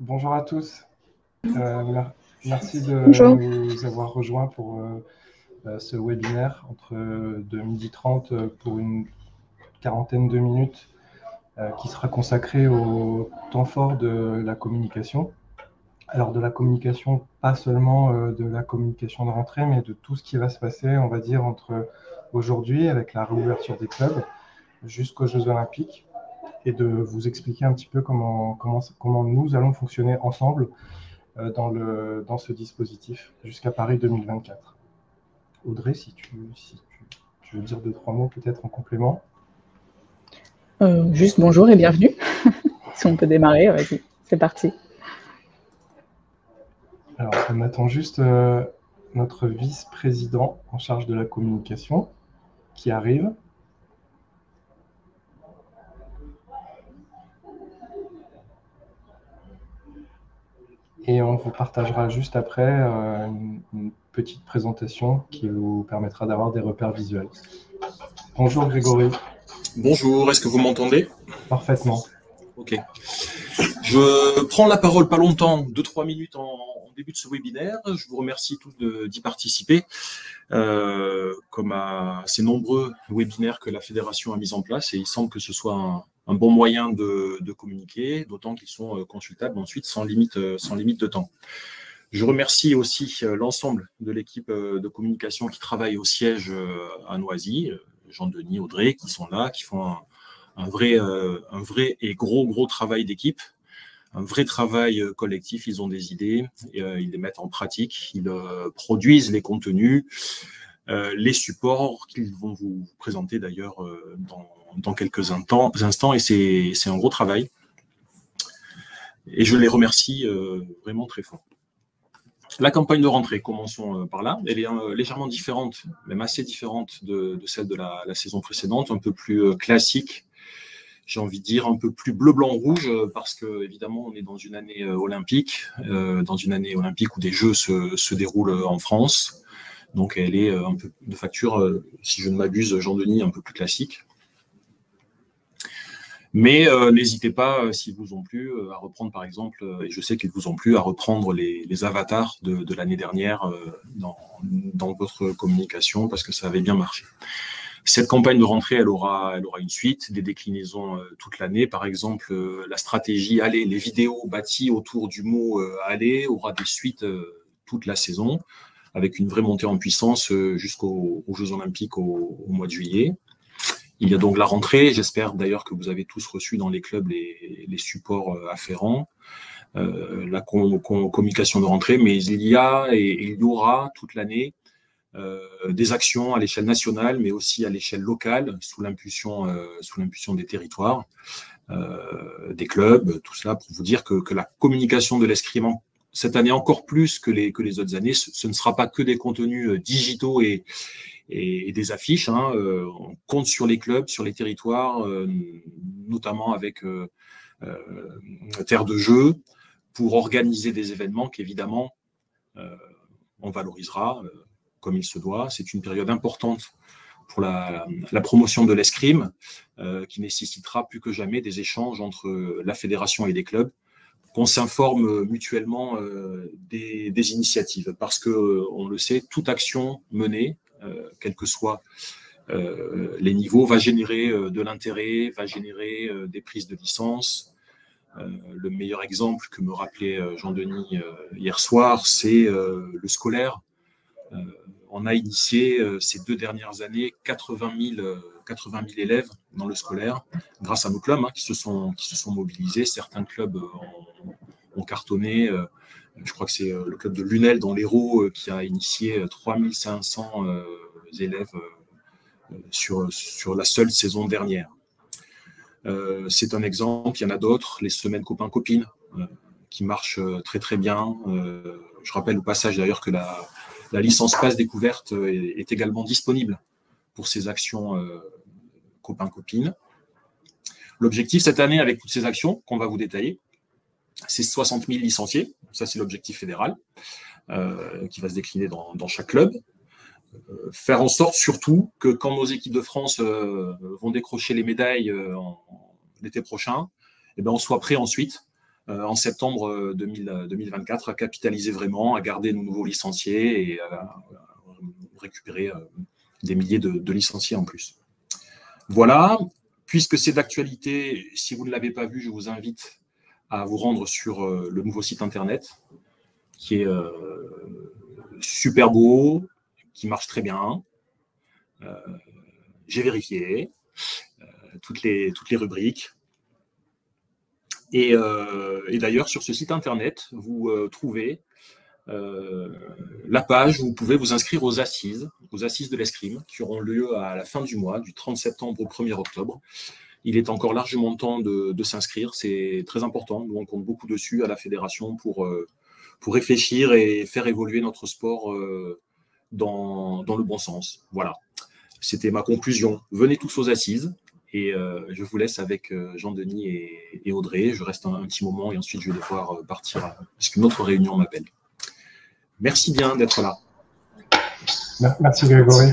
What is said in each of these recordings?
Bonjour à tous. Merci de Bonjour. nous avoir rejoints pour ce webinaire de 12h30 pour une quarantaine de minutes qui sera consacré au temps fort de la communication. Alors de la communication, pas seulement de la communication de rentrée, mais de tout ce qui va se passer, on va dire, entre aujourd'hui avec la réouverture des clubs jusqu'aux Jeux Olympiques, et de vous expliquer un petit peu comment nous allons fonctionner ensemble dans ce dispositif jusqu'à Paris 2024. Audrey, si tu veux dire deux, trois mots peut-être en complément. Juste bonjour et bienvenue. Si on peut démarrer, vas-y, c'est parti. Alors, on attend juste notre vice-président en charge de la communication qui arrive. Et on vous partagera juste après une petite présentation qui vous permettra d'avoir des repères visuels. Bonjour Grégory. Bonjour, est-ce que vous m'entendez? Parfaitement. Ok. Je prends la parole pas longtemps, 2-3 minutes en début de ce webinaire. Je vous remercie tous d'y participer, comme à ces nombreux webinaires que la Fédération a mis en place. Et il semble que ce soit un bon moyen de communiquer, d'autant qu'ils sont consultables ensuite sans limite de temps. Je remercie aussi l'ensemble de l'équipe de communication qui travaille au siège à Noisy, Jean-Denis, Audrey, qui sont là, qui font un vrai et gros travail d'équipe, un vrai travail collectif. Ils ont des idées, ils les mettent en pratique, ils produisent les contenus, les supports qu'ils vont vous présenter d'ailleurs dans quelques instants, et c'est un gros travail. Et je les remercie vraiment très fort. La campagne de rentrée, commençons par là. Elle est légèrement différente, même assez différente de celle de la saison précédente, un peu plus classique, j'ai envie de dire un peu plus bleu, blanc, rouge, parce que évidemment on est dans une année olympique, où des Jeux se déroulent en France. Donc elle est un peu de facture, si je ne m'abuse, Jean-Denis, un peu plus classique. Mais n'hésitez pas, s'ils vous ont plu, à reprendre par exemple, et je sais qu'ils vous ont plu, à reprendre les avatars de l'année dernière dans votre communication, parce que ça avait bien marché. Cette campagne de rentrée, elle aura une suite, des déclinaisons toute l'année. Par exemple, la stratégie aller, les vidéos bâties autour du mot aller aura des suites toute la saison, avec une vraie montée en puissance jusqu'aux Jeux Olympiques au mois de juillet. Il y a donc la rentrée. J'espère d'ailleurs que vous avez tous reçu dans les clubs les supports afférents, la communication de rentrée, mais il y aura toute l'année des actions à l'échelle nationale, mais aussi à l'échelle locale, sous l'impulsion des territoires, des clubs, tout cela pour vous dire que la communication de l'escrime, cette année encore plus que les autres années, ce ne sera pas que des contenus digitaux et des affiches. On compte sur les clubs, sur les territoires, notamment avec Terre de Jeux, pour organiser des événements qu'évidemment on valorisera comme il se doit. C'est une période importante pour la promotion de l'escrime, qui nécessitera plus que jamais des échanges entre la fédération et les clubs, qu'on s'informe mutuellement des initiatives, parce que on le sait, toute action menée, quels que soient les niveaux, va générer de l'intérêt, va générer des prises de licence. Le meilleur exemple que me rappelait Jean-Denis hier soir, c'est le scolaire. On a initié ces 2 dernières années 80 000 élèves dans le scolaire, grâce à nos clubs qui se sont mobilisés. Certains clubs ont cartonné. Je crois que c'est le club de Lunel dans l'Hérault qui a initié 3500 élèves sur la seule saison dernière. C'est un exemple, il y en a d'autres, les semaines copains-copines qui marchent très très bien. Je rappelle au passage d'ailleurs que la licence Passe Découverte est également disponible pour ces actions copains-copines. L'objectif cette année, avec toutes ces actions qu'on va vous détailler, c'est 60 000 licenciés. Ça, c'est l'objectif fédéral qui va se décliner dans chaque club. Faire en sorte surtout que quand nos équipes de France vont décrocher les médailles l'été prochain, on soit prêt ensuite en septembre 2024, à capitaliser vraiment, à garder nos nouveaux licenciés et à récupérer des milliers de licenciés en plus. Voilà, puisque c'est d'actualité, si vous ne l'avez pas vu, je vous invite à vous rendre sur le nouveau site internet qui est super beau, qui marche très bien. J'ai vérifié toutes les rubriques. Et d'ailleurs, sur ce site internet, vous trouvez la page où vous pouvez vous inscrire aux assises de l'escrime, qui auront lieu à la fin du mois, du 30 septembre au 1er octobre. Il est encore largement temps de s'inscrire, c'est très important. Nous, on compte beaucoup dessus à la fédération pour réfléchir et faire évoluer notre sport dans le bon sens. Voilà, c'était ma conclusion. Venez tous aux assises. Et je vous laisse avec Jean-Denis et Audrey. Je reste un petit moment et ensuite je vais devoir partir parce qu'une autre réunion m'appelle. Merci bien d'être là. Merci Grégory.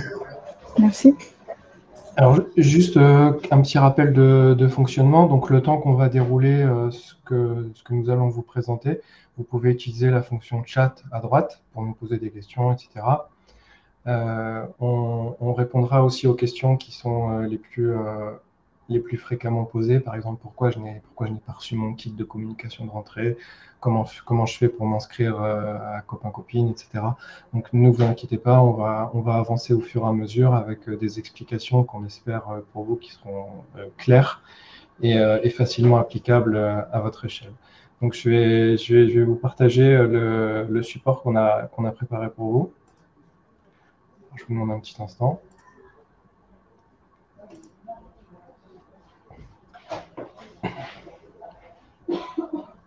Merci. Alors juste un petit rappel de fonctionnement. Donc le temps qu'on va dérouler ce que nous allons vous présenter, vous pouvez utiliser la fonction chat à droite pour nous poser des questions, etc. On répondra aussi aux questions qui sont les plus fréquemment posées. Par exemple, pourquoi je n'ai pas reçu mon kit de communication de rentrée, comment je fais pour m'inscrire à copain-copine, etc. Donc ne vous inquiétez pas, on va avancer au fur et à mesure avec des explications qu'on espère pour vous qui seront claires et facilement applicables à votre échelle. Donc je vais vous partager le support qu'on a préparé pour vous. Je vous demande un petit instant.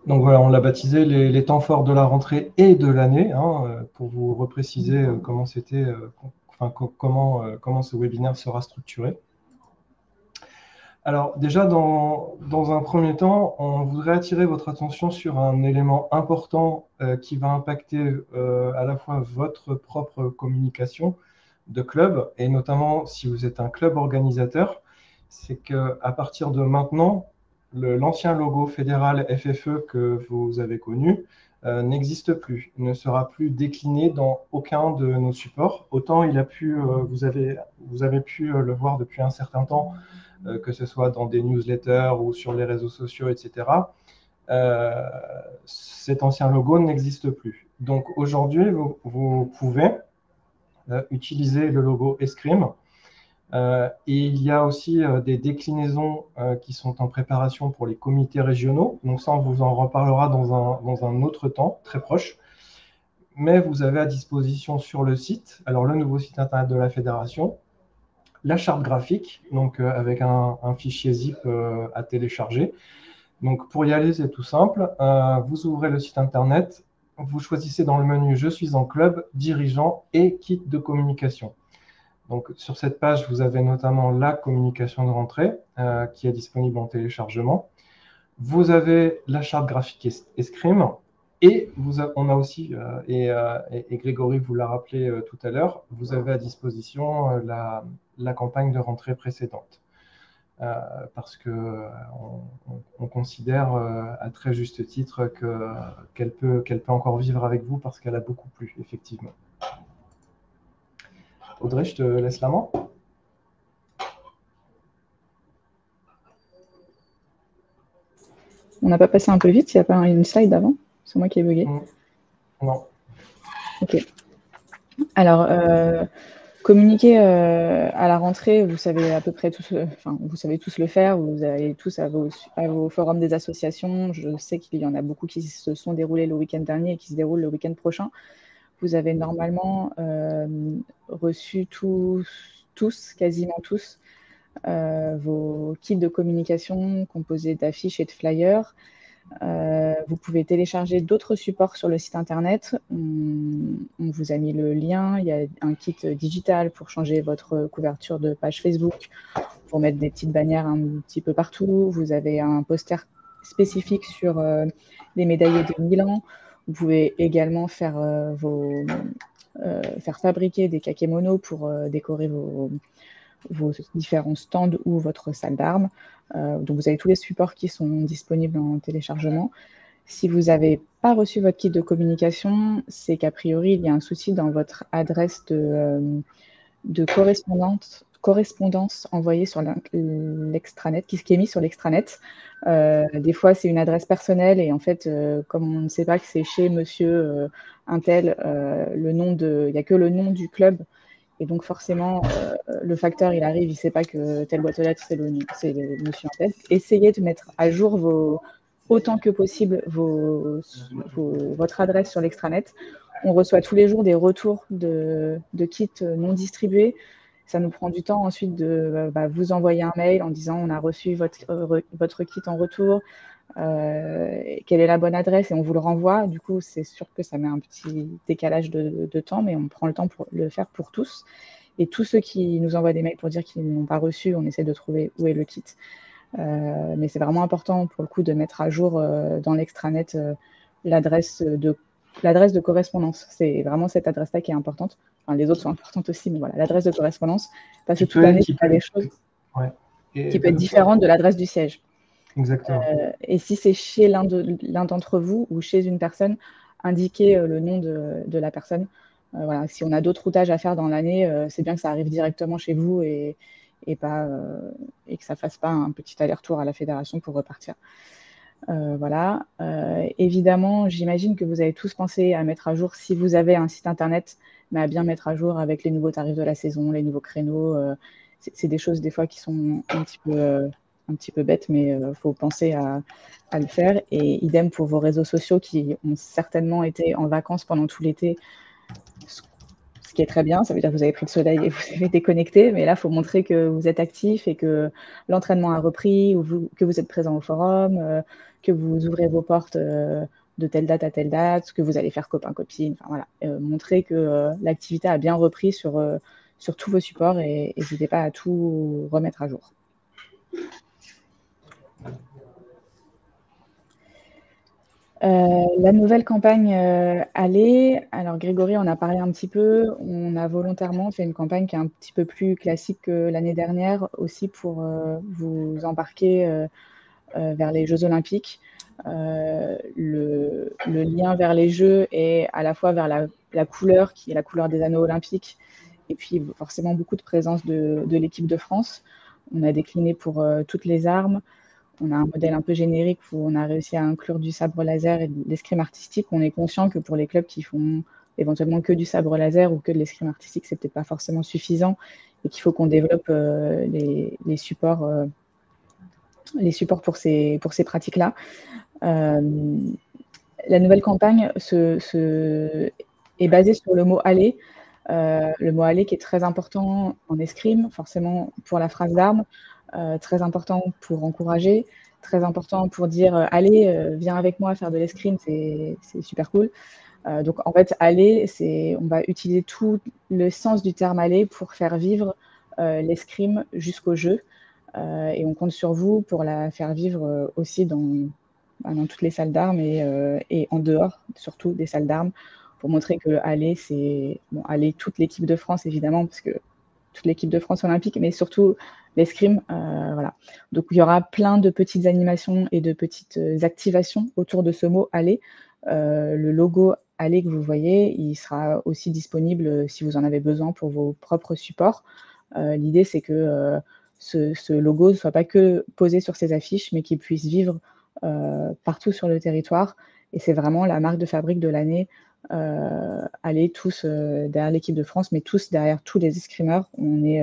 Donc voilà, on l'a baptisé les temps forts de la rentrée et de l'année, pour vous repréciser comment ce webinaire sera structuré. Alors déjà, dans un premier temps, on voudrait attirer votre attention sur un élément important qui va impacter à la fois votre propre communication de club, et notamment si vous êtes un club organisateur, c'est qu'à partir de maintenant, l'ancien logo fédéral FFE que vous avez connu n'existe plus, ne sera plus décliné dans aucun de nos supports. Autant vous avez pu le voir depuis un certain temps, que ce soit dans des newsletters ou sur les réseaux sociaux, etc. Cet ancien logo n'existe plus. Donc aujourd'hui, vous pouvez utiliser le logo Escrime. Et il y a aussi des déclinaisons qui sont en préparation pour les comités régionaux. Donc ça, on vous en reparlera dans un autre temps, très proche. Mais vous avez à disposition sur le site, alors le nouveau site internet de la fédération, la charte graphique, donc avec un fichier zip à télécharger. Donc pour y aller, c'est tout simple. Vous ouvrez le site internet, vous choisissez dans le menu « Je suis en club »,« Dirigeant » et « Kit de communication ». Donc, sur cette page, vous avez notamment la communication de rentrée qui est disponible en téléchargement. Vous avez la charte graphique Escrime et on a aussi, et Grégory vous l'a rappelé tout à l'heure, vous avez à disposition la campagne de rentrée précédente. Parce qu'on considère à très juste titre qu'elle peut encore vivre avec vous parce qu'elle a beaucoup plu, effectivement. Audrey, je te laisse la main. On n'a pas passé un peu vite, il n'y a pas une slide avant? C'est moi qui ai bugué. Non. Ok. Alors, communiquer à la rentrée, vous savez à peu près tous, vous savez tous le faire, vous allez tous à vos forums des associations. Je sais qu'il y en a beaucoup qui se sont déroulés le week-end dernier et qui se déroulent le week-end prochain. Vous avez normalement reçu quasiment tous, vos kits de communication composés d'affiches et de flyers. Vous pouvez télécharger d'autres supports sur le site internet. On vous a mis le lien. Il y a un kit digital pour changer votre couverture de page Facebook, pour mettre des petites bannières un petit peu partout. Vous avez un poster spécifique sur les médaillés de Milan. Vous pouvez également faire fabriquer des kakémonos pour décorer vos différents stands ou votre salle d'armes. Donc vous avez tous les supports qui sont disponibles en téléchargement. Si vous n'avez pas reçu votre kit de communication, c'est qu'a priori, il y a un souci dans votre adresse de correspondance envoyée sur l'extranet, qui est mis sur l'extranet. Des fois, c'est une adresse personnelle et en fait, comme on ne sait pas que c'est chez monsieur Intel, il n'y a que le nom du club. Et donc, forcément, le facteur, il arrive, il ne sait pas que telle boîte aux lettres, c'est le monsieur Intel. Essayez de mettre à jour autant que possible votre adresse sur l'extranet. On reçoit tous les jours des retours de kits non distribués. Ça nous prend du temps ensuite de vous envoyer un mail en disant on a reçu votre kit en retour, quelle est la bonne adresse, et on vous le renvoie. Du coup, c'est sûr que ça met un petit décalage de temps, mais on prend le temps pour le faire pour tous. Et tous ceux qui nous envoient des mails pour dire qu'ils n'ont pas reçu, on essaie de trouver où est le kit. Mais c'est vraiment important pour le coup de mettre à jour dans l'extranet l'adresse de correspondance. C'est vraiment cette adresse-là qui est importante. Enfin, les autres sont importantes aussi, mais voilà, l'adresse de correspondance, parce que toute l'année, il y a des choses qui peuvent être différentes de l'adresse du siège. Exactement. Et si c'est chez l'un d'entre vous ou chez une personne, indiquez le nom de la personne. Voilà, si on a d'autres routages à faire dans l'année, c'est bien que ça arrive directement chez vous et que ça ne fasse pas un petit aller-retour à la fédération pour repartir. Voilà. Évidemment, j'imagine que vous avez tous pensé à mettre à jour, si vous avez un site internet, mais à bien mettre à jour avec les nouveaux tarifs de la saison, les nouveaux créneaux. C'est des choses des fois qui sont un petit peu bêtes, mais il faut penser à le faire. Et idem pour vos réseaux sociaux qui ont certainement été en vacances pendant tout l'été, ce qui est très bien. Ça veut dire que vous avez pris le soleil et vous avez déconnecté, mais là, il faut montrer que vous êtes actif et que l'entraînement a repris, ou que vous êtes présent au forum, que vous ouvrez vos portes de telle date à telle date, que vous allez faire copain-copine. Enfin, voilà. Montrer que l'activité a bien repris sur tous vos supports et n'hésitez pas à tout remettre à jour. La nouvelle campagne Aller, alors Grégory en a parlé un petit peu, on a volontairement fait une campagne qui est un petit peu plus classique que l'année dernière, aussi pour vous embarquer vers les Jeux Olympiques. Le lien vers les Jeux est à la fois vers la couleur, qui est la couleur des anneaux olympiques, et puis forcément beaucoup de présence de l'équipe de France. On a décliné pour toutes les armes. On a un modèle un peu générique où on a réussi à inclure du sabre laser et de l'escrime artistique. On est conscient que pour les clubs qui font éventuellement que du sabre laser ou que de l'escrime artistique, c'est peut-être pas forcément suffisant et qu'il faut qu'on développe les supports pour ces pratiques-là. La nouvelle campagne est basée sur le mot « aller ». Le mot « aller » qui est très important en escrime, forcément pour la phrase d'armes, très important pour encourager, très important pour dire « allez, viens avec moi faire de l'escrime, c'est super cool ». Donc en fait, aller, on va utiliser tout le sens du terme aller pour faire vivre l'escrime jusqu'au jeu. Et on compte sur vous pour la faire vivre aussi dans toutes les salles d'armes et en dehors, surtout des salles d'armes, pour montrer que aller, c'est aller toute l'équipe de France, évidemment, parce que toute l'équipe de France olympique, mais surtout l'escrime. Voilà. Donc, il y aura plein de petites animations et de petites activations autour de ce mot aller. Le logo aller que vous voyez, il sera aussi disponible si vous en avez besoin pour vos propres supports. L'idée, c'est que ce logo ne soit pas que posé sur ces affiches, mais qu'il puisse vivre partout sur le territoire. Et c'est vraiment la marque de fabrique de l'année. Aller tous derrière l'équipe de France, mais tous derrière tous les escrimeurs. On est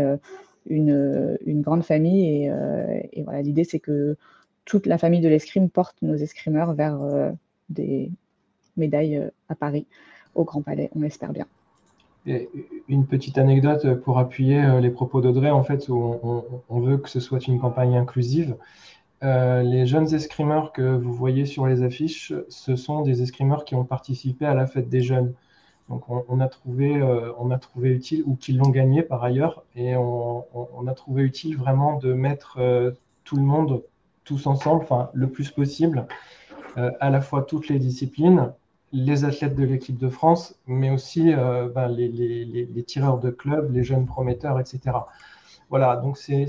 une grande famille et voilà, l'idée, c'est que toute la famille de l'escrime porte nos escrimeurs vers des médailles à Paris, au Grand Palais, on espère bien. Et une petite anecdote pour appuyer les propos d'Audrey, en fait, où on veut que ce soit une campagne inclusive. Les jeunes escrimeurs que vous voyez sur les affiches, ce sont des escrimeurs qui ont participé à la fête des jeunes. Donc on a trouvé utile, ou qui l'ont gagné par ailleurs, et on a trouvé utile vraiment de mettre tout le monde, tous ensemble, enfin le plus possible, à la fois toutes les disciplines, les athlètes de l'équipe de France, mais aussi les tireurs de club, les jeunes prometteurs, etc. Voilà, donc c'est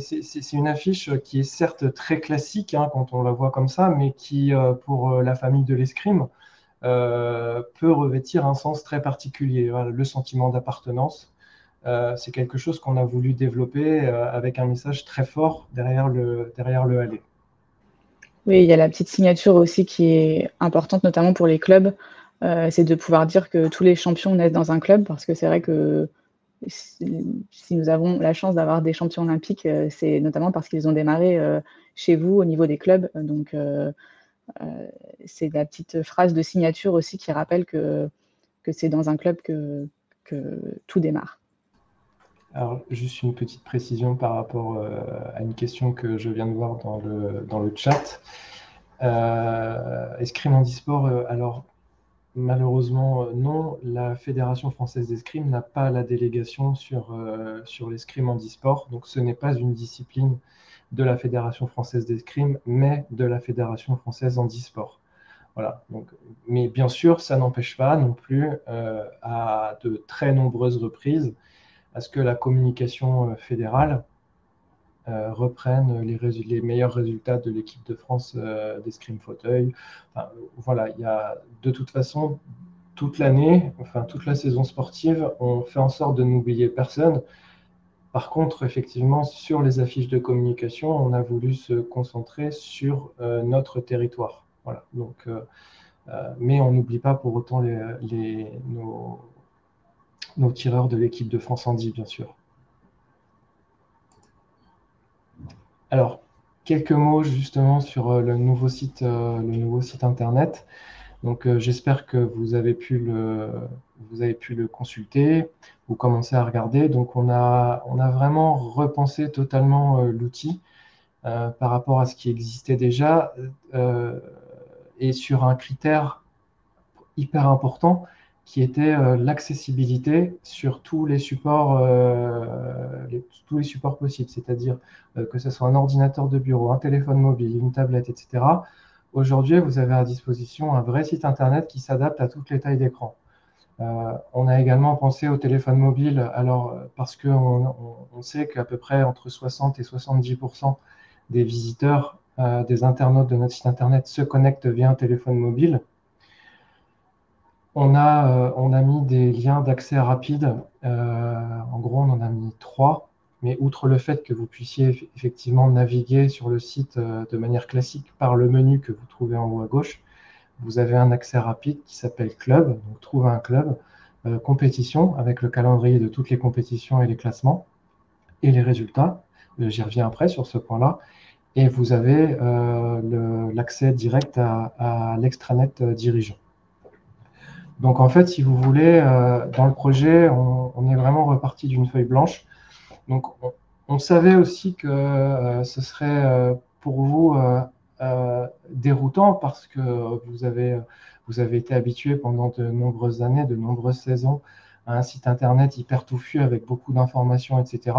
une affiche qui est certes très classique hein, quand on la voit comme ça, mais qui, pour la famille de l'escrime, peut revêtir un sens très particulier. Voilà, le sentiment d'appartenance, c'est quelque chose qu'on a voulu développer avec un message très fort derrière le allée. Oui, il y a la petite signature aussi qui est importante, notamment pour les clubs, c'est de pouvoir dire que tous les champions naissent dans un club, parce que c'est vrai que si nous avons la chance d'avoir des champions olympiques, c'est notamment parce qu'ils ont démarré chez vous au niveau des clubs. Donc, c'est la petite phrase de signature aussi qui rappelle que c'est dans un club que tout démarre. Alors, juste une petite précision par rapport à une question que je viens de voir dans le chat. Escrime handisport, alors malheureusement non, la Fédération française d'escrime n'a pas la délégation sur l'escrime handisport, donc ce n'est pas une discipline de la Fédération française d'escrime, mais de la Fédération française handisport. Voilà. Donc, mais bien sûr, ça n'empêche pas non plus à de très nombreuses reprises à ce que la communication fédérale reprenne les meilleurs résultats de l'équipe de France d'escrime fauteuil. Enfin, voilà, il y a de toute façon toute l'année, enfin toute la saison sportive, on fait en sorte de n'oublier personne. Par contre, effectivement, sur les affiches de communication, on a voulu se concentrer sur notre territoire. Voilà. Donc, mais on n'oublie pas pour autant nos tireurs de l'équipe de France Handi, bien sûr. Alors, quelques mots justement sur le nouveau site internet. Donc, j'espère que vous avez pu le consulter ou commencer à regarder. Donc, on a vraiment repensé totalement l'outil par rapport à ce qui existait déjà et sur un critère hyper important qui était l'accessibilité sur tous les supports possibles, c'est-à-dire que ce soit un ordinateur de bureau, un téléphone mobile, une tablette, etc. Aujourd'hui, vous avez à disposition un vrai site internet qui s'adapte à toutes les tailles d'écran. On a également pensé au téléphone mobile, alors parce qu'on sait qu'à peu près entre 60 et 70% des visiteurs, des internautes de notre site internet se connectent via un téléphone mobile. On a mis des liens d'accès rapide. En gros, on en a mis 3. Mais outre le fait que vous puissiez effectivement naviguer sur le site de manière classique par le menu que vous trouvez en haut à gauche, vous avez un accès rapide qui s'appelle Club. Donc, trouver un club, compétition, avec le calendrier de toutes les compétitions et les classements, et les résultats. J'y reviens après sur ce point-là. Et vous avez l'accès direct à l'extranet dirigeant. Donc en fait, si vous voulez, dans le projet, on est vraiment reparti d'une feuille blanche. Donc on savait aussi que ce serait pour vous déroutant parce que vous avez été habitué pendant de nombreuses années, de nombreuses saisons à un site internet hyper touffu avec beaucoup d'informations, etc.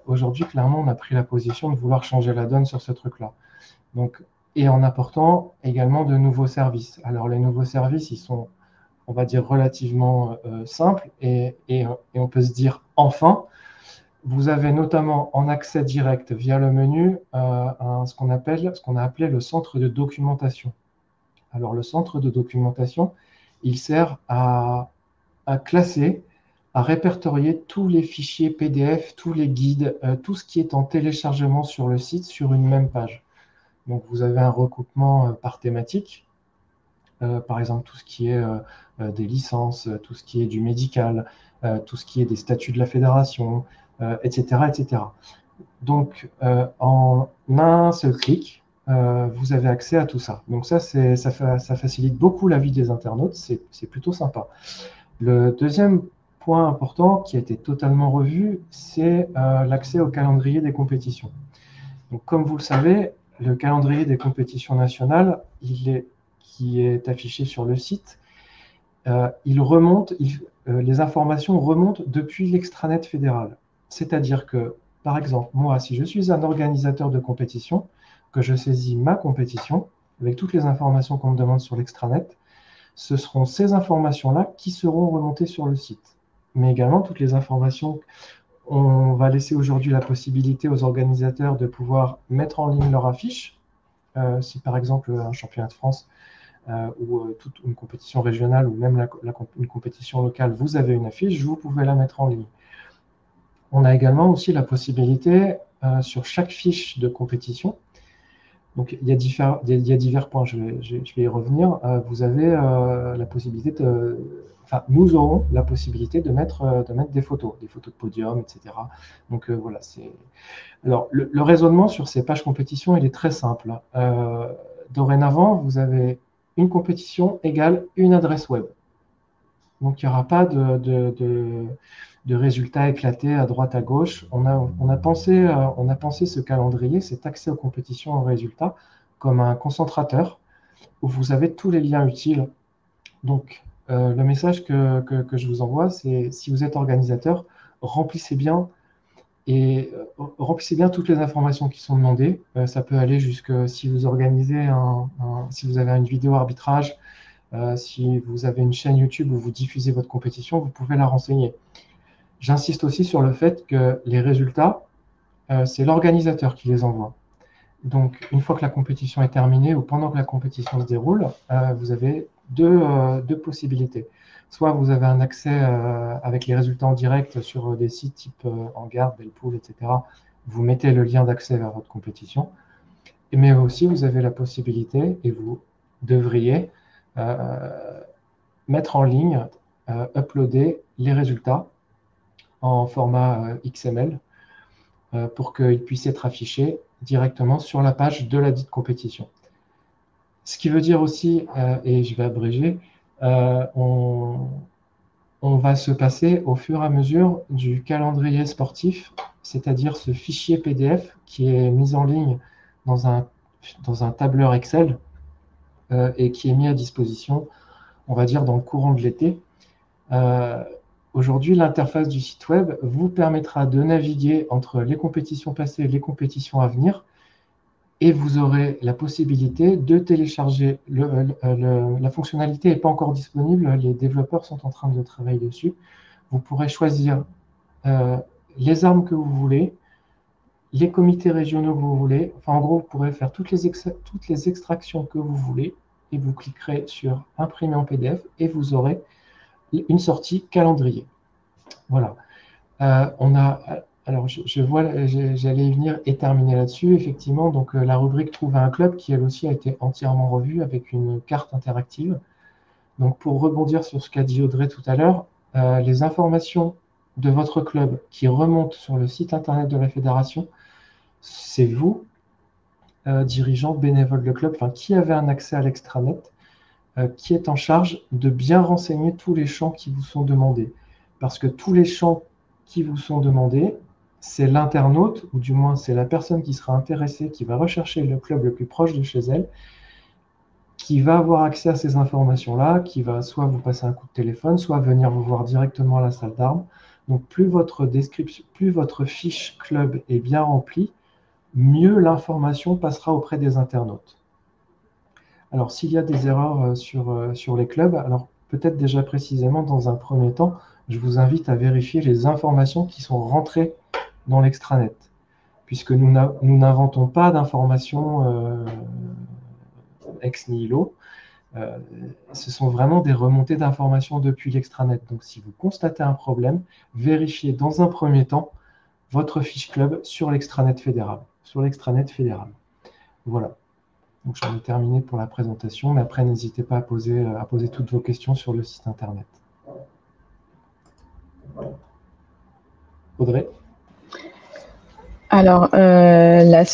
Aujourd'hui, clairement, on a pris la position de vouloir changer la donne sur ce truc-là. Donc, et en apportant également de nouveaux services. Alors les nouveaux services, ils sont, on va dire, relativement simples et on peut se dire enfin. Vous avez notamment en accès direct via le menu ce qu'on a appelé le centre de documentation. Alors le centre de documentation, il sert à classer, à répertorier tous les fichiers PDF, tous les guides, tout ce qui est en téléchargement sur le site sur une même page. Donc vous avez un recoupement par thématique. Par exemple, tout ce qui est des licences, tout ce qui est du médical, tout ce qui est des statuts de la fédération, etc., etc. Donc, en un seul clic, vous avez accès à tout ça. Donc ça facilite beaucoup la vie des internautes, c'est plutôt sympa. Le deuxième point important qui a été totalement revu, c'est l'accès au calendrier des compétitions. Donc, comme vous le savez, le calendrier des compétitions nationales, qui est affiché sur le site, les informations remontent depuis l'extranet fédéral. C'est-à-dire que, par exemple, moi, si je suis un organisateur de compétition, que je saisis ma compétition, avec toutes les informations qu'on me demande sur l'extranet, ce seront ces informations-là qui seront remontées sur le site. Mais également toutes les informations On va laisser aujourd'hui la possibilité aux organisateurs de pouvoir mettre en ligne leur affiche. Si par exemple un championnat de France ou toute une compétition régionale ou même une compétition locale, vous avez une affiche, vous pouvez la mettre en ligne. On a également aussi la possibilité sur chaque fiche de compétition. Donc, il y a divers points, je vais y revenir. Vous avez la possibilité enfin, nous aurons la possibilité de mettre des photos de podium, etc. Donc, voilà. Alors, le raisonnement sur ces pages compétition, il est très simple. Dorénavant, vous avez une compétition égale une adresse web. Donc, il n'y aura pas de résultats éclatés à droite, à gauche. On a pensé ce calendrier, cet accès aux compétitions aux résultats, comme un concentrateur où vous avez tous les liens utiles. Donc, le message que je vous envoie, c'est si vous êtes organisateur, remplissez bien toutes les informations qui sont demandées. Ça peut aller jusque si vous organisez si vous avez une vidéo arbitrage, si vous avez une chaîne YouTube où vous diffusez votre compétition, vous pouvez la renseigner. J'insiste aussi sur le fait que les résultats, c'est l'organisateur qui les envoie. Donc, une fois que la compétition est terminée ou pendant que la compétition se déroule, vous avez deux possibilités. Soit vous avez un accès avec les résultats en direct sur des sites type Hangar, Belpool, etc. Vous mettez le lien d'accès vers votre compétition. Mais aussi, vous avez la possibilité, et vous devriez mettre en ligne, uploader les résultats en format XML pour qu'ils puissent être affichés directement sur la page de la dite compétition. Ce qui veut dire aussi, et je vais abréger, on va se passer au fur et à mesure du calendrier sportif, c'est-à-dire ce fichier PDF qui est mis en ligne dans un tableur Excel et qui est mis à disposition, on va dire, dans le courant de l'été. Aujourd'hui, l'interface du site web vous permettra de naviguer entre les compétitions passées et les compétitions à venir, et vous aurez la possibilité de télécharger. La fonctionnalité n'est pas encore disponible, les développeurs sont en train de travailler dessus. Vous pourrez choisir les armes que vous voulez, les comités régionaux que vous voulez. Enfin, en gros, vous pourrez faire toutes les extractions que vous voulez, et vous cliquerez sur « Imprimer en PDF » et vous aurez une sortie calendrier. Voilà. Alors, j'allais y venir et terminer là-dessus. Effectivement, donc la rubrique Trouver un club qui, elle aussi, a été entièrement revue avec une carte interactive. Donc, pour rebondir sur ce qu'a dit Audrey tout à l'heure, les informations de votre club qui remontent sur le site internet de la fédération, c'est vous, dirigeant bénévole de club, qui avez un accès à l'extranet, qui est en charge de bien renseigner tous les champs qui vous sont demandés. Parce que tous les champs qui vous sont demandés, c'est l'internaute, ou du moins c'est la personne qui sera intéressée, qui va rechercher le club le plus proche de chez elle, qui va avoir accès à ces informations-là, qui va soit vous passer un coup de téléphone, soit venir vous voir directement à la salle d'armes. Donc plus votre description, plus votre fiche club est bien remplie, mieux l'information passera auprès des internautes. Alors, s'il y a des erreurs sur les clubs, alors peut-être déjà précisément dans un premier temps, je vous invite à vérifier les informations qui sont rentrées dans l'extranet, puisque nous n'inventons pas d'informations ex nihilo. Ce sont vraiment des remontées d'informations depuis l'extranet. Donc, si vous constatez un problème, vérifiez dans un premier temps votre fiche club sur l'extranet fédéral. Voilà. Donc, j'en ai terminé pour la présentation, mais après, n'hésitez pas à poser toutes vos questions sur le site internet. Audrey ? Alors, la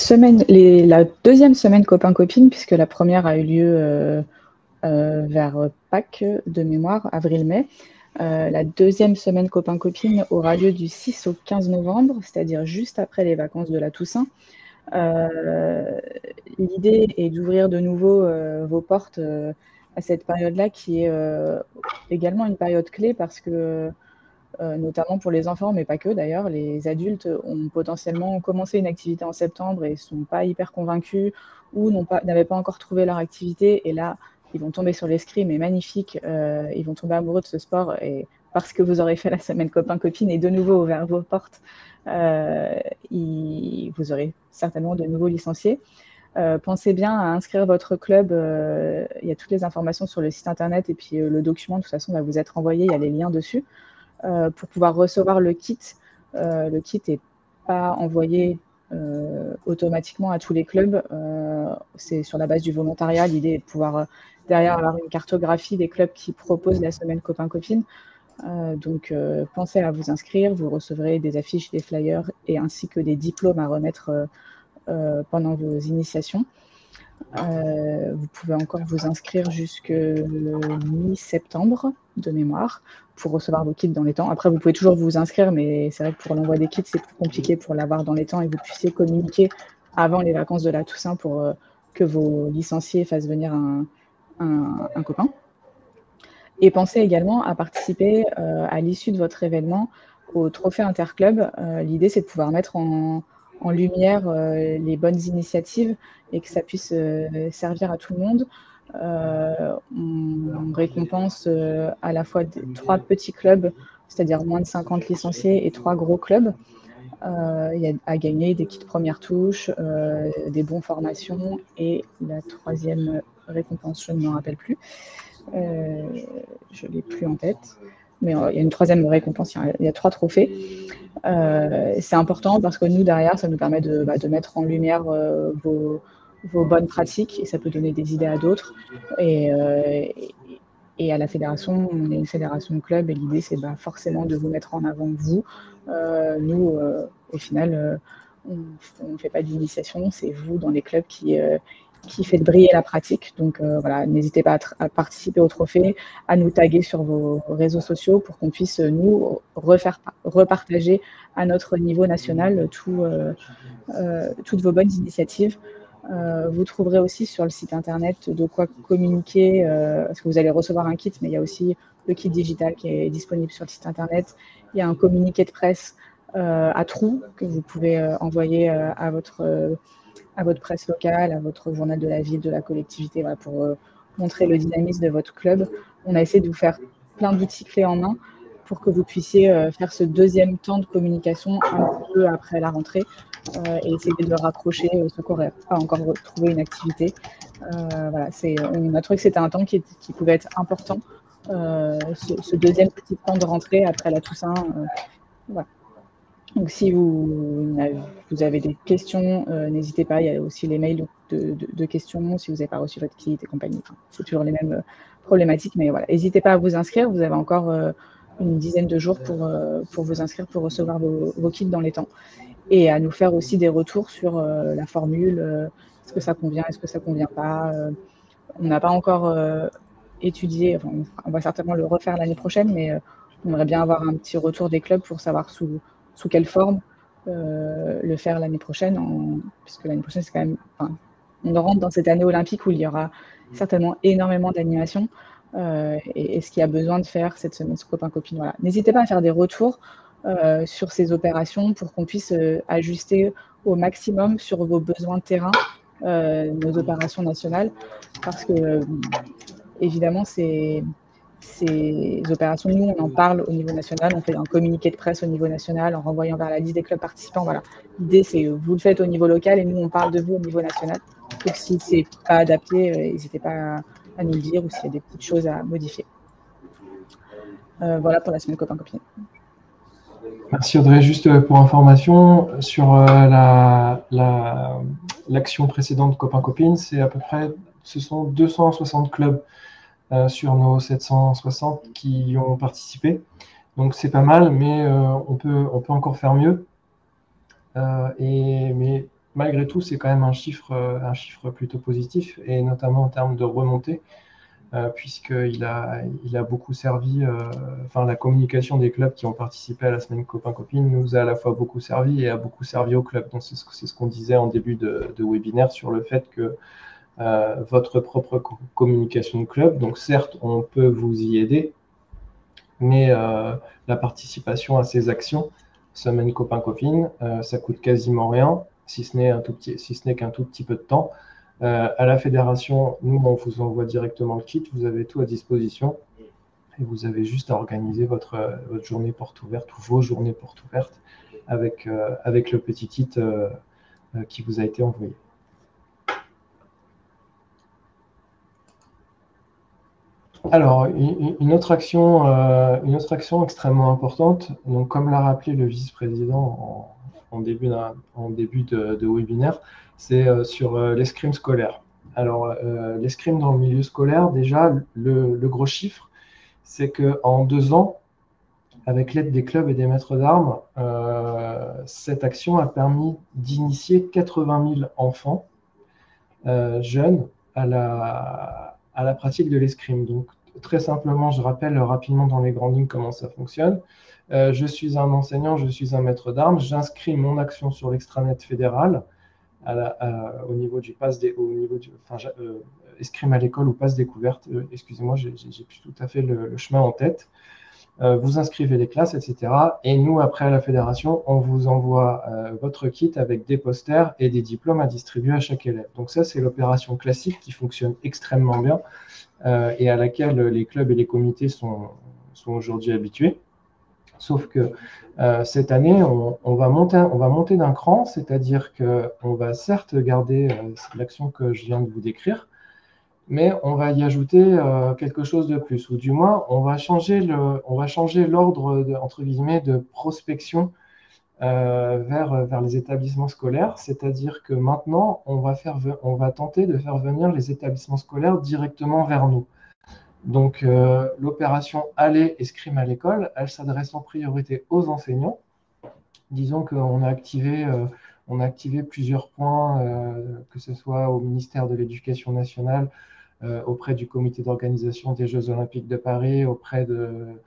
deuxième semaine copain-copine, puisque la première a eu lieu vers Pâques de mémoire, avril-mai. La deuxième semaine copain-copine aura lieu du 6 au 15 novembre, c'est-à-dire juste après les vacances de la Toussaint. L'idée est d'ouvrir de nouveau vos portes à cette période-là qui est également une période clé parce que notamment pour les enfants, mais pas que d'ailleurs, les adultes ont potentiellement commencé une activité en septembre et ne sont pas hyper convaincus ou n'avaient pas encore trouvé leur activité, et là ils vont tomber sur l'escrime, et magnifique, ils vont tomber amoureux de ce sport et parce que vous aurez fait la semaine copain-copine et de nouveau ouvert vos portes, vous aurez certainement de nouveaux licenciés. Pensez bien à inscrire votre club. Il y a toutes les informations sur le site internet et puis le document, de toute façon, va vous être envoyé. Il y a les liens dessus pour pouvoir recevoir le kit. Le kit n'est pas envoyé automatiquement à tous les clubs. C'est sur la base du volontariat. L'idée est de pouvoir derrière avoir une cartographie des clubs qui proposent la semaine copain-copine. Donc, pensez à vous inscrire. Vous recevrez des affiches, des flyers et ainsi que des diplômes à remettre pendant vos initiations. Vous pouvez encore vous inscrire jusqu'à mi-septembre de mémoire pour recevoir vos kits dans les temps. Après, vous pouvez toujours vous inscrire, mais c'est vrai que pour l'envoi des kits, c'est plus compliqué pour l'avoir dans les temps et que vous puissiez communiquer avant les vacances de la Toussaint pour que vos licenciés fassent venir un copain. Et pensez également à participer à l'issue de votre événement au Trophée Interclub. L'idée, c'est de pouvoir mettre en lumière les bonnes initiatives et que ça puisse servir à tout le monde. On récompense à la fois 3 petits clubs, c'est-à-dire moins de 50 licenciés, et 3 gros clubs. Il y a à gagner des kits première touche, des bons formations, et la 3e récompense, je ne m'en rappelle plus. Je ne l'ai plus en tête, mais il y a une 3e récompense, il y a 3 trophées. C'est important parce que nous, derrière, ça nous permet de mettre en lumière vos bonnes pratiques et ça peut donner des idées à d'autres. Et à la fédération, on est une fédération de club et l'idée, c'est forcément de vous mettre en avant vous. Nous, au final, on ne fait pas d'initiation, c'est vous dans les clubs qui fait briller la pratique. Donc voilà, n'hésitez pas à participer au trophée, à nous taguer sur vos réseaux sociaux pour qu'on puisse nous repartager à notre niveau national toutes vos bonnes initiatives. Vous trouverez aussi sur le site internet de quoi communiquer, parce que vous allez recevoir un kit, mais il y a aussi le kit digital qui est disponible sur le site internet. Il y a un communiqué de presse à trous que vous pouvez envoyer à votre presse locale, à votre journal de la ville, de la collectivité, voilà, pour montrer le dynamisme de votre club. On a essayé de vous faire plein d'outils clés en main pour que vous puissiez faire ce 2e temps de communication un peu après la rentrée et essayer de le raccrocher ceux qui n'auraient pas encore retrouvé une activité. Voilà, on a trouvé que c'était un temps qui pouvait être important, ce 2e petit temps de rentrée après la Toussaint. Voilà. Donc, si vous avez des questions, n'hésitez pas. Il y a aussi les mails de questions si vous n'avez pas reçu votre kit et compagnie. Enfin, c'est toujours les mêmes problématiques, mais voilà. N'hésitez pas à vous inscrire. Vous avez encore une dizaine de jours pour vous inscrire, pour recevoir vos kits dans les temps. Et à nous faire aussi des retours sur la formule. Est-ce que ça convient? Est-ce que ça ne convient pas? On n'a pas encore étudié. Enfin, on va certainement le refaire l'année prochaine, mais on aimerait bien avoir un petit retour des clubs pour savoir sous quelle forme le faire l'année prochaine, puisque l'année prochaine, c'est quand même... on rentre dans cette année olympique où il y aura certainement énormément d'animations. Et ce qu'il y a besoin de faire cette semaine copain-copine. Voilà. N'hésitez pas à faire des retours sur ces opérations pour qu'on puisse ajuster au maximum sur vos besoins de terrain nos opérations nationales, parce que évidemment, ces opérations, nous, on en parle au niveau national, on fait un communiqué de presse au niveau national en renvoyant vers la liste des clubs participants. Voilà. L'idée, c'est vous le faites au niveau local et nous, on parle de vous au niveau national. Donc, si ce n'est pas adapté, n'hésitez pas à nous le dire ou s'il y a des petites choses à modifier. Voilà pour la semaine copain-copine. Merci Audrey. Juste pour information, sur l'action précédente copain-copine, c'est à peu près, ce sont 260 clubs sur nos 760 qui y ont participé. Donc c'est pas mal, mais on peut encore faire mieux. Mais malgré tout, c'est quand même un chiffre plutôt positif, et notamment en termes de remontée, puisqu'il a beaucoup servi, la communication des clubs qui ont participé à la semaine copain-copine nous a à la fois beaucoup servi et a beaucoup servi au club. Donc c'est ce qu'on disait en début de webinaire sur le fait que votre propre communication de club, donc certes, on peut vous y aider, mais la participation à ces actions, semaine copain-copine, ça coûte quasiment rien, si ce n'est qu'un tout petit peu de temps. À la fédération, nous, on vous envoie directement le kit, vous avez tout à disposition. Et vous avez juste à organiser votre journée porte ouverte ou vos journées porte ouvertes avec le petit kit qui vous a été envoyé. Alors, une autre action extrêmement importante, donc comme l'a rappelé le vice-président en début de webinaire, c'est sur l'escrime scolaire. Alors, l'escrime dans le milieu scolaire, déjà, le gros chiffre, c'est qu'en 2 ans, avec l'aide des clubs et des maîtres d'armes, cette action a permis d'initier 80 000 enfants jeunes à la pratique de l'escrime. Donc, très simplement, je rappelle rapidement dans les grandes lignes comment ça fonctionne. Je suis un enseignant, je suis un maître d'armes, j'inscris mon action sur l'extranet fédéral au niveau du escrime à l'école ou passe découverte. Excusez-moi, j'ai plus tout à fait le chemin en tête. Vous inscrivez les classes, etc. Et nous, après, à la fédération, on vous envoie votre kit avec des posters et des diplômes à distribuer à chaque élève. Donc ça, c'est l'opération classique qui fonctionne extrêmement bien et à laquelle les clubs et les comités sont aujourd'hui habitués. Sauf que cette année, on va monter d'un cran, c'est-à-dire qu'on va certes garder l'action que je viens de vous décrire, mais on va y ajouter quelque chose de plus, ou du moins, on va changer l'ordre entre guillemets de prospection vers les établissements scolaires, c'est-à-dire que maintenant, on va tenter de faire venir les établissements scolaires directement vers nous. Donc, l'opération Aller escrime à l'école, elle s'adresse en priorité aux enseignants. Disons qu'on a activé plusieurs points, que ce soit au ministère de l'Éducation nationale, auprès du comité d'organisation des Jeux Olympiques de Paris, auprès de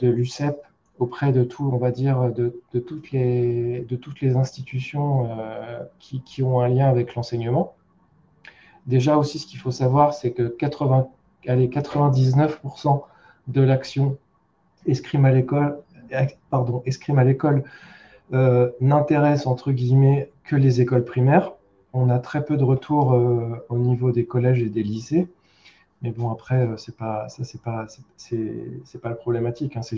l'UCEP, auprès de tout, on va dire, de toutes les institutions qui ont un lien avec l'enseignement. Déjà aussi, ce qu'il faut savoir, c'est que 99% de l'action escrime à l'école n'intéresse entre guillemets que les écoles primaires. On a très peu de retours au niveau des collèges et des lycées. Mais bon, après, c'est pas la problématique. Hein. Ce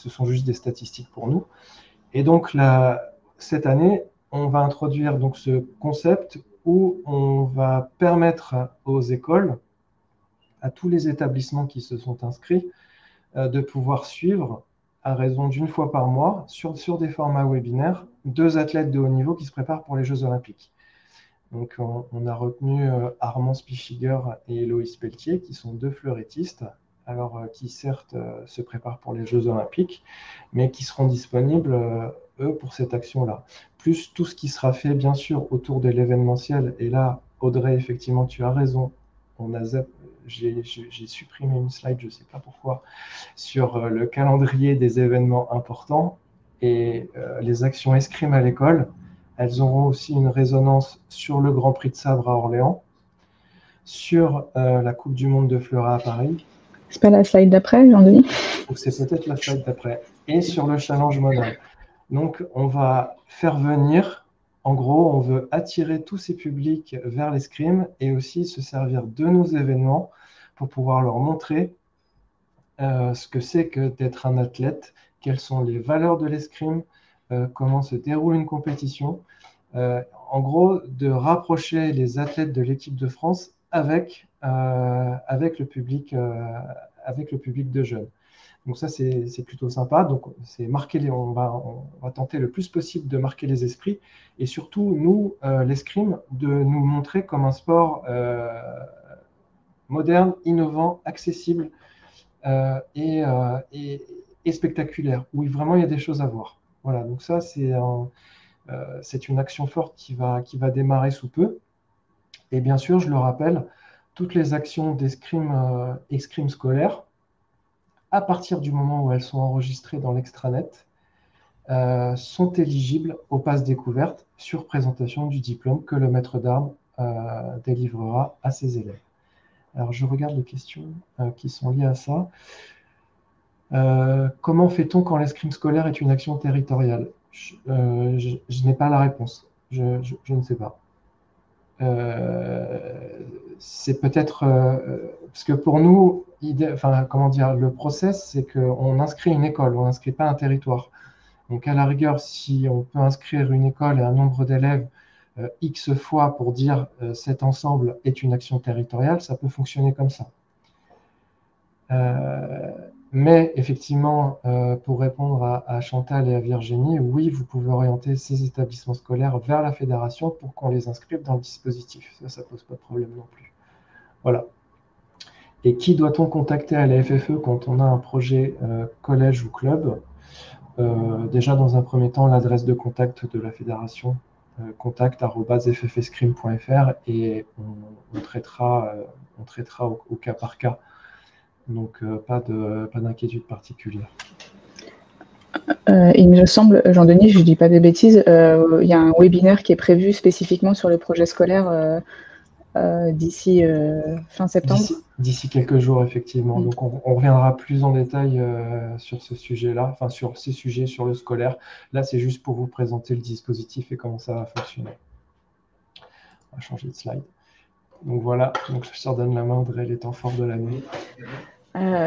sont juste des statistiques pour nous. Et donc, cette année, on va introduire donc ce concept où on va permettre aux écoles, à tous les établissements qui se sont inscrits, de pouvoir suivre à raison d'une fois par mois, sur des formats webinaires, 2 athlètes de haut niveau qui se préparent pour les Jeux Olympiques. Donc, on a retenu Armand Spichiger et Héloïse Pelletier, qui sont 2 fleurettistes, alors qui certes se préparent pour les Jeux Olympiques, mais qui seront disponibles, eux, pour cette action-là. Plus tout ce qui sera fait, bien sûr, autour de l'événementiel. Et là, Audrey, effectivement, tu as raison. J'ai supprimé une slide, je ne sais pas pourquoi, sur le calendrier des événements importants. Et les actions escrime à l'école, elles auront aussi une résonance sur le Grand Prix de sabre à Orléans, sur la Coupe du Monde de Fleuret à Paris. C'est pas la slide d'après, Jean-Denis? C'est peut-être la slide d'après. Et sur le Challenge Monal. Donc, on va faire venir, en gros, on veut attirer tous ces publics vers l'escrime et aussi se servir de nos événements pour pouvoir leur montrer ce que c'est que d'être un athlète, quelles sont les valeurs de l'escrime, comment se déroule une compétition. En gros, de rapprocher les athlètes de l'équipe de France avec le public de jeunes. Donc ça, c'est plutôt sympa. Donc, c'est on va tenter le plus possible de marquer les esprits et surtout, nous, l'escrime, de nous montrer comme un sport moderne, innovant, accessible et spectaculaire, où vraiment il y a des choses à voir. Voilà, donc ça, c'est une action forte qui va démarrer sous peu. Et bien sûr, je le rappelle, toutes les actions d'escrime scolaire, à partir du moment où elles sont enregistrées dans l'extranet, sont éligibles au pass découverte sur présentation du diplôme que le maître d'armes délivrera à ses élèves. Alors, je regarde les questions qui sont liées à ça. Comment fait-on quand l'escrime scolaire est une action territoriale? Je n'ai pas la réponse. Je ne sais pas. C'est peut-être parce que pour nous, comment dire, le process, c'est qu'on inscrit une école, on n'inscrit pas un territoire. Donc, à la rigueur, si on peut inscrire une école et un nombre d'élèves X fois pour dire cet ensemble est une action territoriale, ça peut fonctionner comme ça. Mais effectivement, pour répondre à Chantal et à Virginie, oui, vous pouvez orienter ces établissements scolaires vers la fédération pour qu'on les inscrive dans le dispositif. Ça pose pas de problème non plus. Voilà. Et qui doit-on contacter à la FFE quand on a un projet collège ou club? Déjà, dans un premier temps, l'adresse de contact de la fédération, contact@ffescrime.fr, et on traitera au cas par cas. Donc, pas d'inquiétude particulière. Il me semble, Jean-Denis, je ne dis pas de bêtises, il y a un webinaire qui est prévu spécifiquement sur le projet scolaire d'ici fin septembre. D'ici quelques jours, effectivement. Donc, on reviendra plus en détail sur ce sujet-là, enfin sur ces sujets, sur le scolaire. Là, c'est juste pour vous présenter le dispositif et comment ça va fonctionner. On va changer de slide. Donc voilà, donc je te redonne la main, Audrey, les temps forts de l'année.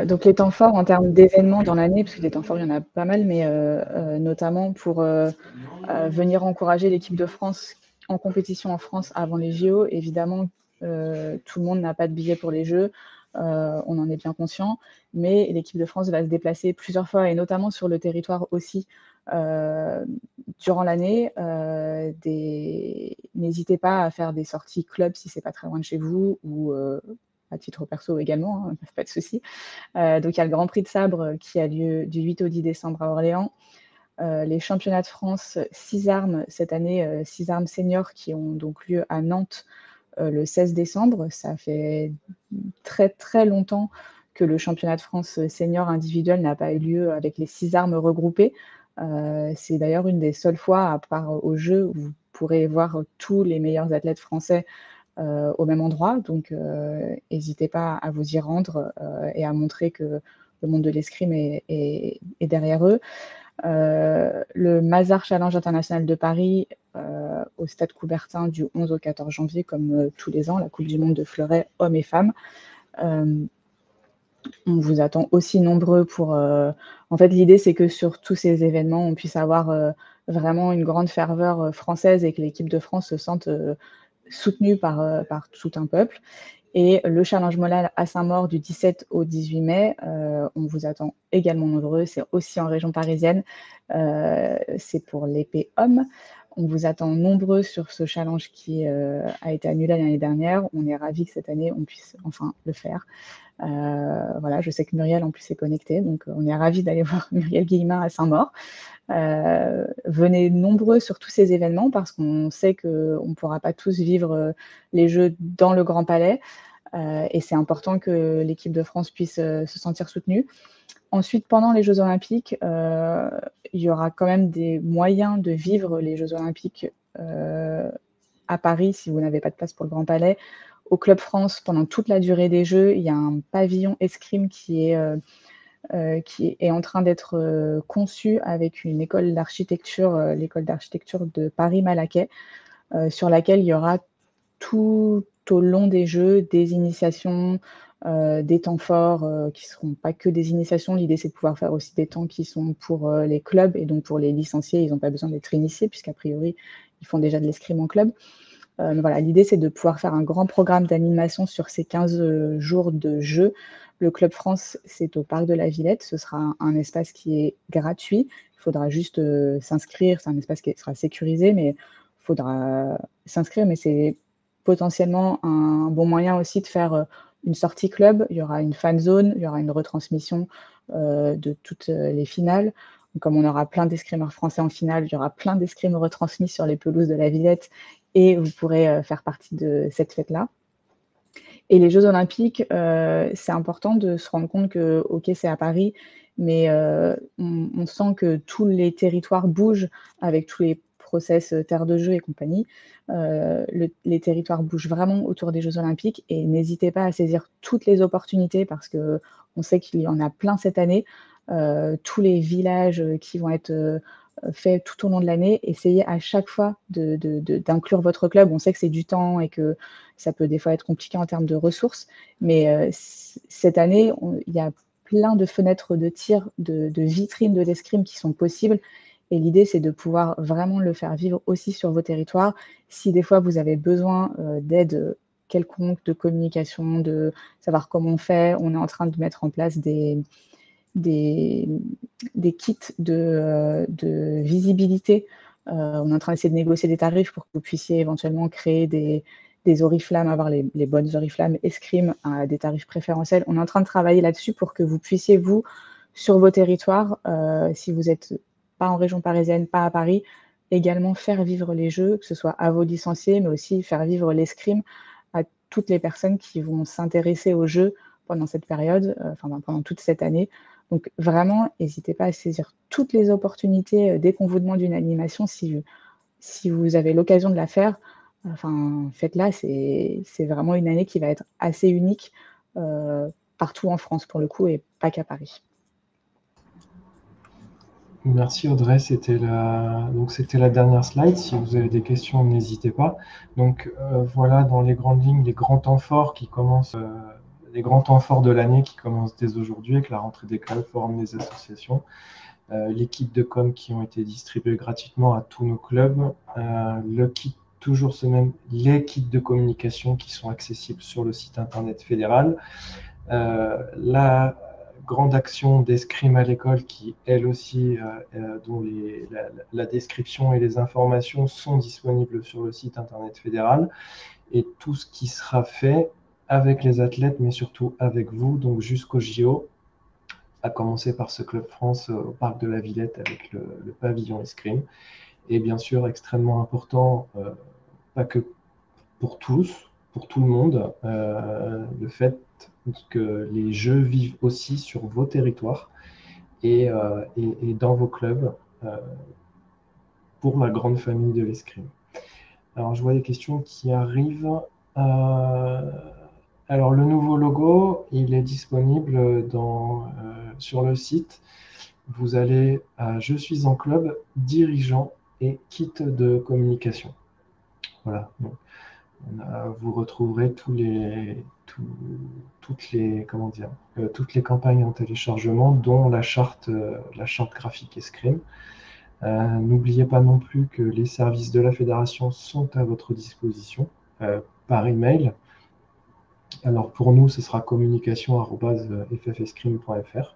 Donc les temps forts en termes d'événements dans l'année, parce que des temps forts, il y en a pas mal, mais notamment pour venir encourager l'équipe de France en compétition en France avant les JO. Évidemment, tout le monde n'a pas de billet pour les Jeux, on en est bien conscient, mais l'équipe de France va se déplacer plusieurs fois, et notamment sur le territoire aussi, durant l'année. N'hésitez pas à faire des sorties club si c'est pas très loin de chez vous, ou à titre perso également, hein, pas de souci. Donc il y a le Grand Prix de Sabre qui a lieu du 8 au 10 décembre à Orléans. Les championnats de France 6 armes cette année, 6 armes seniors, qui ont donc lieu à Nantes le 16 décembre. Ça fait très très longtemps que le championnat de France senior individuel n'a pas eu lieu avec les 6 armes regroupées. C'est d'ailleurs une des seules fois, à part au jeu, où vous pourrez voir tous les meilleurs athlètes français au même endroit. Donc, n'hésitez pas à vous y rendre et à montrer que le monde de l'escrime est derrière eux. Le Mazar Challenge International de Paris au Stade Coubertin du 11 au 14 janvier, comme tous les ans, la Coupe du Monde de fleuret hommes et femmes. On vous attend aussi nombreux pour... En fait, l'idée, c'est que sur tous ces événements, on puisse avoir vraiment une grande ferveur française et que l'équipe de France se sente soutenue par tout un peuple. Et le Challenge Molal à Saint-Maur du 17 au 18 mai, on vous attend également nombreux. C'est aussi en région parisienne. C'est pour l'épée homme. On vous attend nombreux sur ce challenge qui a été annulé l'année dernière. On est ravis que cette année, on puisse enfin le faire. Voilà, je sais que Muriel en plus est connectée, donc on est ravis d'aller voir Muriel Guillemin à Saint-Maur. Venez nombreux sur tous ces événements, parce qu'on sait qu'on ne pourra pas tous vivre les Jeux dans le Grand Palais, et c'est important que l'équipe de France puisse se sentir soutenue. Ensuite, pendant les Jeux Olympiques, il y aura quand même des moyens de vivre les Jeux Olympiques à Paris, si vous n'avez pas de place pour le Grand Palais. Au Club France, pendant toute la durée des Jeux, il y a un pavillon escrime qui est en train d'être conçu avec une école d'architecture, l'école d'architecture de Paris-Malaquais, sur laquelle il y aura tout au long des Jeux des initiations, des temps forts qui ne seront pas que des initiations. L'idée, c'est de pouvoir faire aussi des temps qui sont pour les clubs, et donc pour les licenciés, ils n'ont pas besoin d'être initiés, puisqu'a priori, ils font déjà de l'escrime en club. Voilà, l'idée, c'est de pouvoir faire un grand programme d'animation sur ces 15 jours de jeu. Le Club France, c'est au Parc de la Villette. Ce sera un espace qui est gratuit. Il faudra juste s'inscrire. C'est un espace qui sera sécurisé, mais il faudra s'inscrire. Mais c'est potentiellement un bon moyen aussi de faire une sortie club. Il y aura une fan zone, il y aura une retransmission de toutes les finales. Donc, comme on aura plein d'escrimeurs français en finale, il y aura plein d'escrimes retransmis sur les pelouses de la Villette, et vous pourrez faire partie de cette fête-là. Et les Jeux Olympiques, c'est important de se rendre compte que, ok, c'est à Paris, mais on sent que tous les territoires bougent avec tous les process terre de jeu et compagnie. Les territoires bougent vraiment autour des Jeux Olympiques, et n'hésitez pas à saisir toutes les opportunités, parce qu'on sait qu'il y en a plein cette année. Tous les villages qui vont être fait tout au long de l'année, essayez à chaque fois d'inclure votre club. On sait que c'est du temps et que ça peut des fois être compliqué en termes de ressources, mais cette année, il y a plein de fenêtres de tir, de vitrines de l'escrime qui sont possibles. Et l'idée, c'est de pouvoir vraiment le faire vivre aussi sur vos territoires. Si des fois, vous avez besoin d'aide quelconque, de communication, de savoir comment on fait, on est en train de mettre en place des kits de visibilité. On est en train d'essayer de négocier des tarifs pour que vous puissiez éventuellement créer des oriflammes, avoir les bonnes oriflammes escrime à des tarifs préférentiels. On est en train de travailler là-dessus pour que vous puissiez, vous, sur vos territoires, si vous n'êtes pas en région parisienne, pas à Paris, également faire vivre les jeux, que ce soit à vos licenciés, mais aussi faire vivre l'escrime à toutes les personnes qui vont s'intéresser aux jeux pendant cette période, pendant toute cette année. Donc vraiment, n'hésitez pas à saisir toutes les opportunités dès qu'on vous demande une animation. Si vous avez l'occasion de la faire, faites-la. C'est vraiment une année qui va être assez unique partout en France pour le coup et pas qu'à Paris. Merci Audrey, c'était la dernière slide. Si vous avez des questions, n'hésitez pas. Donc voilà, dans les grandes lignes, les grands temps forts qui commencent, les grands temps forts de l'année qui commencent dès aujourd'hui avec la rentrée des clubs, forum des associations, les kits de com qui ont été distribués gratuitement à tous nos clubs, le kit toujours ce même, les kits de communication qui sont accessibles sur le site internet fédéral, la grande action d'escrime à l'école qui, elle aussi, dont la description et les informations sont disponibles sur le site internet fédéral, et tout ce qui sera fait avec les athlètes, mais surtout avec vous, donc jusqu'au JO, à commencer par ce Club France au Parc de la Villette avec le pavillon escrime. Et bien sûr, extrêmement important, pas que pour tous, pour tout le monde, le fait que les jeux vivent aussi sur vos territoires et dans vos clubs pour la grande famille de l'escrime. Alors, je vois des questions qui arrivent. Alors, le nouveau logo, il est disponible sur le site. Vous allez à « Je suis en club, dirigeant et kit de communication ». Voilà. Donc, vous retrouverez toutes les campagnes en téléchargement, dont la charte graphique escrime. N'oubliez pas non plus que les services de la fédération sont à votre disposition par email. Alors pour nous, ce sera communication@ffescrime.fr.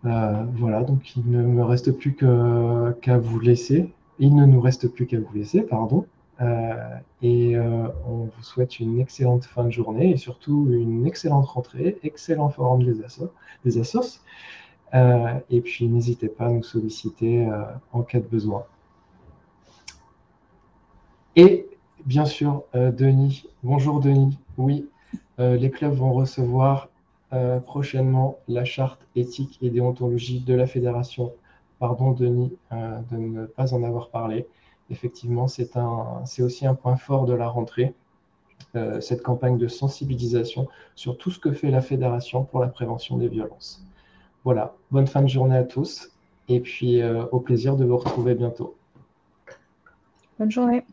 Voilà, donc il ne me reste plus qu'à vous laisser. Il ne nous reste plus qu'à vous laisser, pardon. On vous souhaite une excellente fin de journée et surtout une excellente rentrée, excellent forum des assos. Et puis n'hésitez pas à nous solliciter en cas de besoin. Et bien sûr, Denis, bonjour Denis, oui, les clubs vont recevoir prochainement la charte éthique et déontologie de la fédération. Pardon Denis de ne pas en avoir parlé. Effectivement, c'est aussi un point fort de la rentrée, cette campagne de sensibilisation sur tout ce que fait la fédération pour la prévention des violences. Voilà, bonne fin de journée à tous et puis au plaisir de vous retrouver bientôt. Bonne journée.